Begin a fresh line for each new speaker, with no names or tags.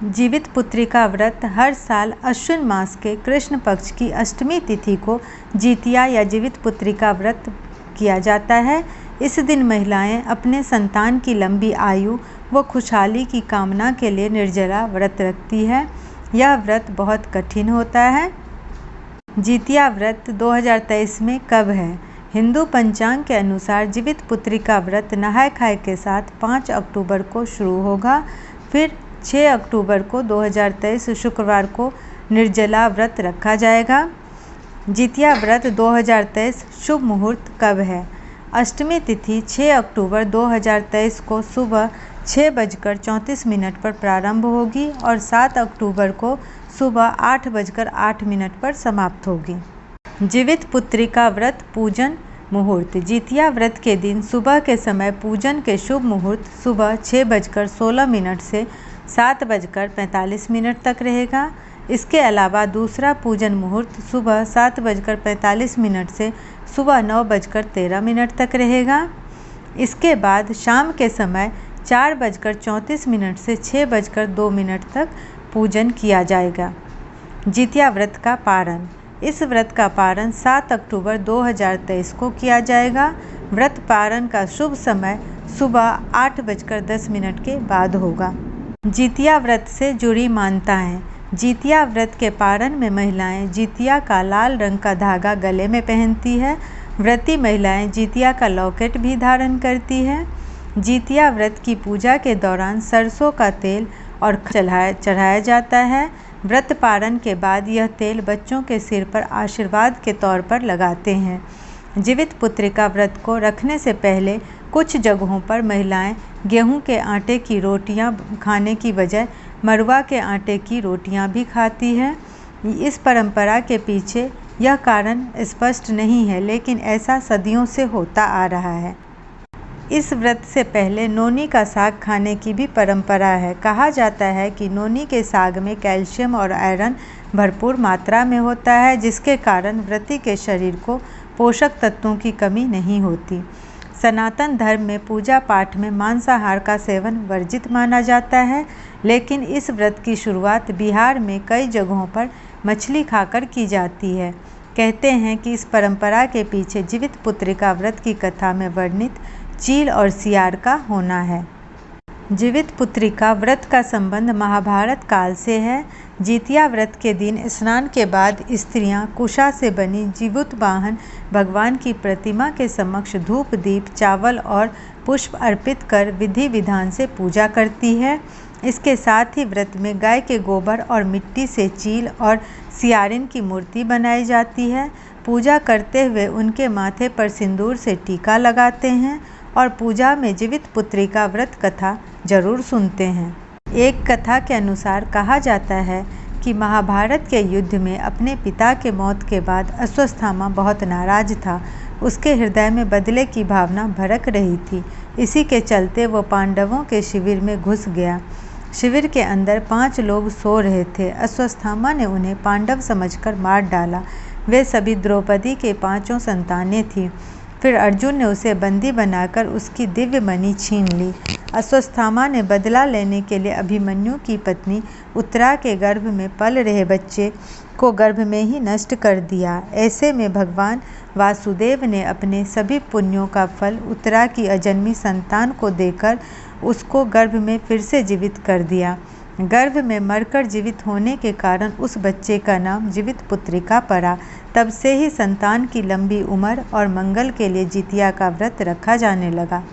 जीवित पुत्री का व्रत हर साल अश्विन मास के कृष्ण पक्ष की अष्टमी तिथि को जितिया या जीवित पुत्री का व्रत किया जाता है। इस दिन महिलाएं अपने संतान की लंबी आयु व खुशहाली की कामना के लिए निर्जला व्रत रखती है। यह व्रत बहुत कठिन होता है। जितिया व्रत 2023 में कब है? हिंदू पंचांग के अनुसार जीवित पुत्री का व्रत नहाय खाए के साथ 5 अक्टूबर को शुरू होगा। फिर 6 अक्टूबर को 2023 शुक्रवार को निर्जला व्रत रखा जाएगा। जितिया व्रत 2023 शुभ मुहूर्त कब है? अष्टमी तिथि 6 अक्टूबर 2023 को सुबह 6:34 पर प्रारंभ होगी और 7 अक्टूबर को सुबह 8:08 पर समाप्त होगी। जीवित पुत्री का व्रत पूजन मुहूर्त। जितिया व्रत के दिन सुबह के समय पूजन के शुभ मुहूर्त सुबह 6:16 से 7:45 तक रहेगा। इसके अलावा दूसरा पूजन मुहूर्त सुबह 7:45 से सुबह 9:13 तक रहेगा। इसके बाद शाम के समय 4:34 से 6:02 तक पूजन किया जाएगा। जितिया व्रत का पारण। इस व्रत का पारण 7 अक्टूबर 2023 को किया जाएगा। व्रत पारण का शुभ समय सुबह 8:10 के बाद होगा। जितिया व्रत से जुड़ी मान्यताएं। जितिया व्रत के पारण में महिलाएं जितिया का लाल रंग का धागा गले में पहनती है। व्रती महिलाएं जितिया का लॉकेट भी धारण करती है। जितिया व्रत की पूजा के दौरान सरसों का तेल और चढ़ाया जाता है। व्रत पारण के बाद यह तेल बच्चों के सिर पर आशीर्वाद के तौर पर लगाते हैं। जीवित पुत्री का व्रत को रखने से पहले कुछ जगहों पर महिलाएं गेहूं के आटे की रोटियां खाने की बजाय मरुआ के आटे की रोटियां भी खाती है। इस परंपरा के पीछे यह कारण स्पष्ट नहीं है, लेकिन ऐसा सदियों से होता आ रहा है। इस व्रत से पहले नोनी का साग खाने की भी परंपरा है। कहा जाता है कि नोनी के साग में कैल्शियम और आयरन भरपूर मात्रा में होता है, जिसके कारण व्रती के शरीर को पोषक तत्वों की कमी नहीं होती। सनातन धर्म में पूजा पाठ में मांसाहार का सेवन वर्जित माना जाता है, लेकिन इस व्रत की शुरुआत बिहार में कई जगहों पर मछली खाकर की जाती है। कहते हैं कि इस परंपरा के पीछे जीवित पुत्री का व्रत की कथा में वर्णित चील और सियार का होना है। जीवित पुत्री का व्रत का संबंध महाभारत काल से है। जितिया व्रत के दिन स्नान के बाद स्त्रियां कुशा से बनी जीवित वाहन भगवान की प्रतिमा के समक्ष धूप दीप चावल और पुष्प अर्पित कर विधि विधान से पूजा करती है। इसके साथ ही व्रत में गाय के गोबर और मिट्टी से चील और सियारिन की मूर्ति बनाई जाती है। पूजा करते हुए उनके माथे पर सिंदूर से टीका लगाते हैं और पूजा में जीवित पुत्री का व्रत कथा जरूर सुनते हैं। एक कथा के अनुसार कहा जाता है कि महाभारत के युद्ध में अपने पिता के मौत के बाद अश्वत्थामा बहुत नाराज था। उसके हृदय में बदले की भावना भड़क रही थी। इसी के चलते वो पांडवों के शिविर में घुस गया। शिविर के अंदर 5 लोग सो रहे थे। अश्वत्थामा ने उन्हें पांडव समझकर मार डाला। वे सभी द्रौपदी के 5 संतानें थीं। फिर अर्जुन ने उसे बंदी बनाकर उसकी दिव्य मणि छीन ली। अश्वत्थामा ने बदला लेने के लिए अभिमन्यु की पत्नी उत्तरा के गर्भ में पल रहे बच्चे को गर्भ में ही नष्ट कर दिया। ऐसे में भगवान वासुदेव ने अपने सभी पुण्यों का फल उत्तरा की अजन्मी संतान को देकर उसको गर्भ में फिर से जीवित कर दिया। गर्भ में मरकर जीवित होने के कारण उस बच्चे का नाम जीवित पुत्रिका पड़ा। तब से ही संतान की लंबी उम्र और मंगल के लिए जितिया का व्रत रखा जाने लगा।